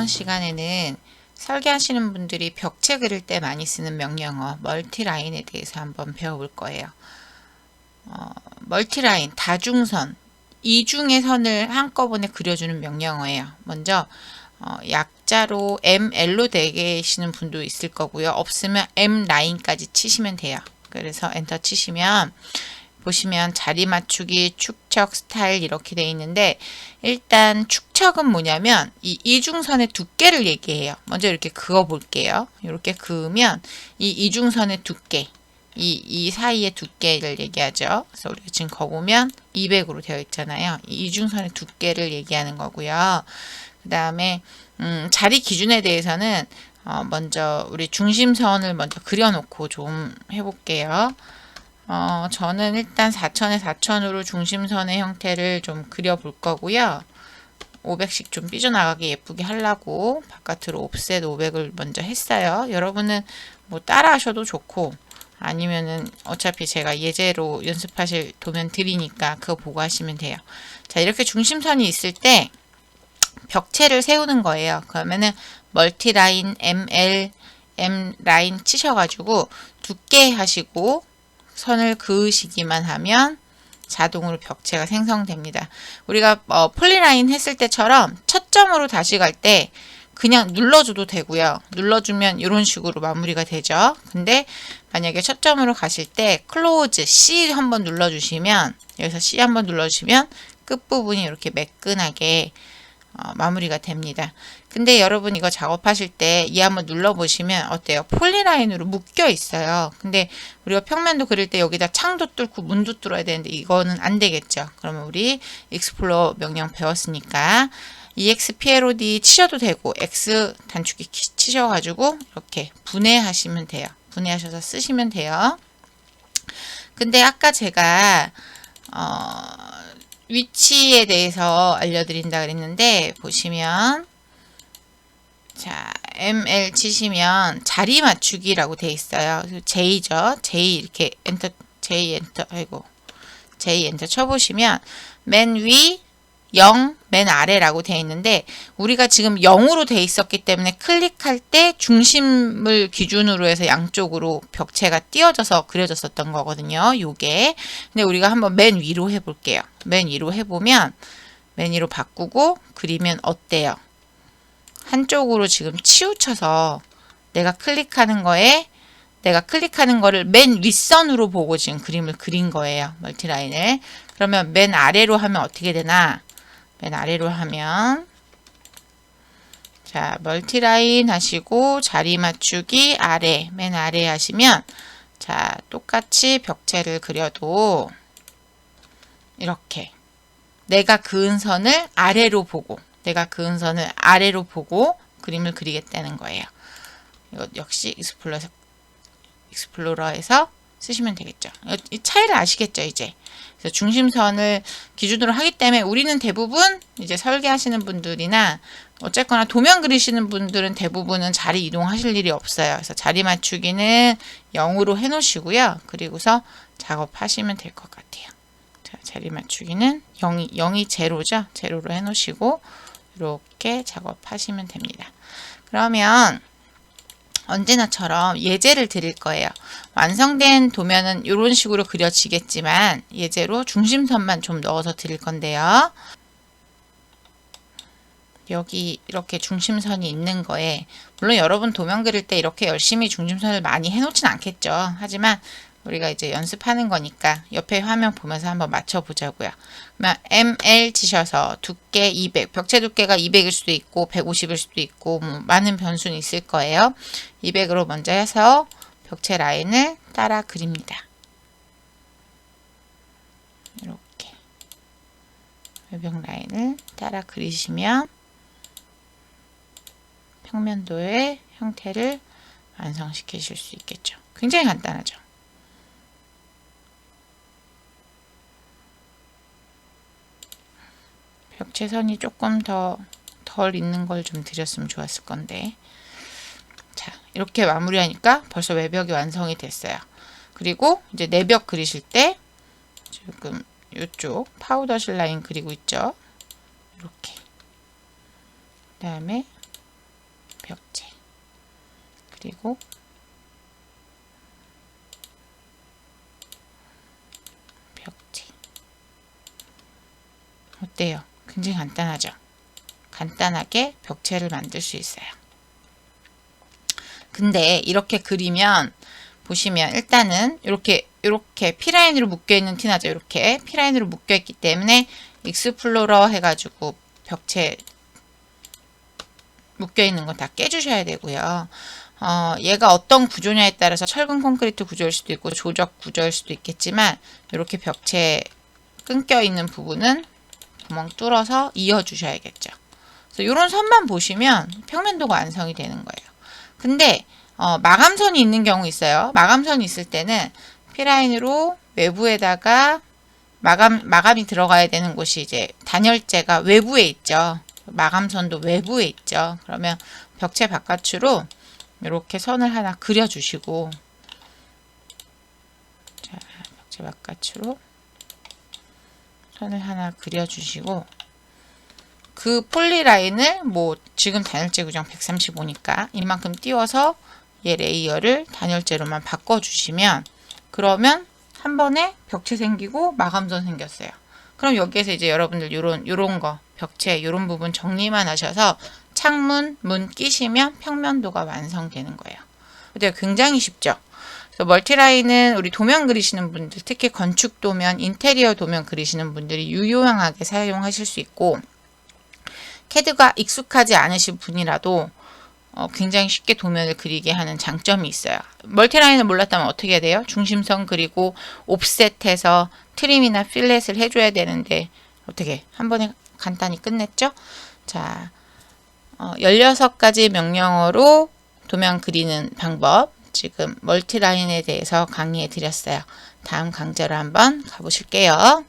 이번 시간에는 설계하시는 분들이 벽체 그릴 때 많이 쓰는 명령어 멀티라인에 대해서 한번 배워볼 거예요. 멀티라인, 다중선, 이중의 선을 한꺼번에 그려주는 명령어예요. 먼저 약자로 ML로 되시는 분도 있을 거고요. 없으면 M라인까지 치시면 돼요. 그래서 엔터 치시면 보시면 자리 맞추기, 축척, 스타일 이렇게 돼 있는데, 일단 축척은 뭐냐면 이 이중선의 두께를 얘기해요. 먼저 이렇게 그어 볼게요. 이렇게 그으면 이 이중선의 두께, 이 사이의 두께를 얘기하죠. 그래서 우리가 지금 거보면 200으로 되어 있잖아요. 이 이중선의 두께를 얘기하는 거고요. 그 다음에 자리 기준에 대해서는 먼저 우리 중심선을 먼저 그려놓고 좀 해볼게요. 저는 일단 4천에 4천으로 중심선의 형태를 좀 그려볼 거고요. 500씩 좀 삐져나가게 예쁘게 하려고 바깥으로 옵셋 500을 먼저 했어요. 여러분은 뭐 따라 하셔도 좋고, 아니면은 어차피 제가 예제로 연습하실 도면 드리니까 그거 보고 하시면 돼요. 자, 이렇게 중심선이 있을 때 벽체를 세우는 거예요. 그러면은 멀티라인 ML, M라인 치셔가지고 두께 하시고 선을 그으시기만 하면 자동으로 벽체가 생성됩니다. 우리가 폴리라인 했을 때처럼 첫 점으로 다시 갈 때 그냥 눌러줘도 되고요. 눌러주면 이런 식으로 마무리가 되죠. 근데 만약에 첫 점으로 가실 때 클로즈 C 한번 눌러주시면, 여기서 C 한번 눌러주시면 끝부분이 이렇게 매끈하게 마무리가 됩니다. 근데 여러분 이거 작업하실 때 이 한번 눌러보시면 어때요? 폴리라인으로 묶여 있어요. 근데 우리가 평면도 그릴 때 여기다 창도 뚫고 문도 뚫어야 되는데 이거는 안 되겠죠. 그러면 우리 익스플로러 명령 배웠으니까 EXPLOD 치셔도 되고 X 단축키 치셔가지고 이렇게 분해하시면 돼요. 분해하셔서 쓰시면 돼요. 근데 아까 제가 위치에 대해서 알려드린다 그랬는데, 보시면 자, ML 치시면 자리 맞추기라고 돼 있어요. J죠. J 이렇게 엔터, J 엔터, 아이고, J 엔터 쳐보시면 맨 위 0, 맨 아래라고 돼 있는데, 우리가 지금 0으로 돼 있었기 때문에 클릭할 때 중심을 기준으로 해서 양쪽으로 벽체가 띄어져서 그려졌었던 거거든요. 요게. 근데 우리가 한번 맨 위로 해볼게요. 맨 위로 해보면, 맨 위로 바꾸고 그리면 어때요? 한쪽으로 지금 치우쳐서 내가 클릭하는 거를 맨 윗선으로 보고 지금 그림을 그린 거예요. 멀티라인을. 그러면 맨 아래로 하면 어떻게 되나? 맨 아래로 하면, 자, 멀티라인 하시고 자리 맞추기 아래, 맨 아래 하시면, 자, 똑같이 벽체를 그려도 이렇게 내가 그은 선을 아래로 보고 그림을 그리겠다는 거예요. 이거 역시 익스플로러에서 쓰시면 되겠죠. 이 차이를 아시겠죠, 이제. 그래서 중심선을 기준으로 하기 때문에 우리는 대부분 이제 설계하시는 분들이나 어쨌거나 도면 그리시는 분들은 대부분은 자리 이동하실 일이 없어요. 그래서 자리 맞추기는 0으로 해 놓으시고요. 그리고서 작업하시면 될 것 같아요. 자, 자리 맞추기는 0이 제로죠. 제로로 해 놓으시고 이렇게 작업하시면 됩니다. 그러면 언제나처럼 예제를 드릴 거예요. 완성된 도면은 이런 식으로 그려지겠지만 예제로 중심선만 좀 넣어서 드릴 건데요. 여기 이렇게 중심선이 있는 거에, 물론 여러분 도면 그릴 때 이렇게 열심히 중심선을 많이 해놓진 않겠죠. 하지만 우리가 이제 연습하는 거니까 옆에 화면 보면서 한번 맞춰보자고요. 그러면 ML 치셔서 두께 200, 벽체 두께가 200일 수도 있고 150일 수도 있고 뭐 많은 변수는 있을 거예요. 200으로 먼저 해서 벽체 라인을 따라 그립니다. 이렇게 외벽 라인을 따라 그리시면 평면도의 형태를 완성시키실 수 있겠죠. 굉장히 간단하죠. 벽체선이 조금 덜 있는 걸 좀 드렸으면 좋았을 건데. 자, 이렇게 마무리하니까 벌써 외벽이 완성이 됐어요. 그리고 이제 내벽 그리실 때 지금 이쪽 파우더실 라인 그리고 있죠. 이렇게. 그 다음에 벽체. 그리고 벽체. 어때요? 굉장히 간단하죠? 간단하게 벽체를 만들 수 있어요. 근데 이렇게 그리면 보시면 일단은 이렇게 P라인으로 묶여있는 티 나죠? 이렇게 P라인으로 묶여있기 때문에 익스플로러 해가지고 벽체 묶여있는 건 다 깨주셔야 되고요. 얘가 어떤 구조냐에 따라서 철근 콘크리트 구조일 수도 있고 조적 구조일 수도 있겠지만 이렇게 벽체 끊겨있는 부분은 구멍 뚫어서 이어주셔야겠죠. 그래서 이런 선만 보시면 평면도가 완성이 되는 거예요. 근데 마감선이 있는 경우 있어요. 마감선이 있을 때는 P라인으로 외부에다가 마감이 들어가야 되는 곳이 이제 단열재가 외부에 있죠. 마감선도 외부에 있죠. 그러면 벽체 바깥으로 이렇게 선을 하나 그려주시고, 자, 벽체 바깥으로 선을 하나 그려주시고, 그 폴리라인을 뭐 지금 단열재 구정 135니까 이만큼 띄워서 얘 레이어를 단열재로만 바꿔주시면, 그러면 한 번에 벽체 생기고 마감선 생겼어요. 그럼 여기에서 이제 여러분들 요런 거 벽체 요런 부분 정리만 하셔서 창문, 문 끼시면 평면도가 완성되는 거예요. 근데 굉장히 쉽죠. 그래서 멀티라인은 우리 도면 그리시는 분들, 특히 건축 도면, 인테리어 도면 그리시는 분들이 유용하게 사용하실 수 있고, 캐드가 익숙하지 않으신 분이라도 굉장히 쉽게 도면을 그리게 하는 장점이 있어요. 멀티라인을 몰랐다면 어떻게 해야 돼요? 중심선 그리고 옵셋해서 트림이나 필렛을 해줘야 되는데 어떻게 한 번에 간단히 끝냈죠? 자, 16가지 명령어로 도면 그리는 방법, 지금 멀티라인에 대해서 강의해 드렸어요. 다음 강좌로 한번 가보실게요.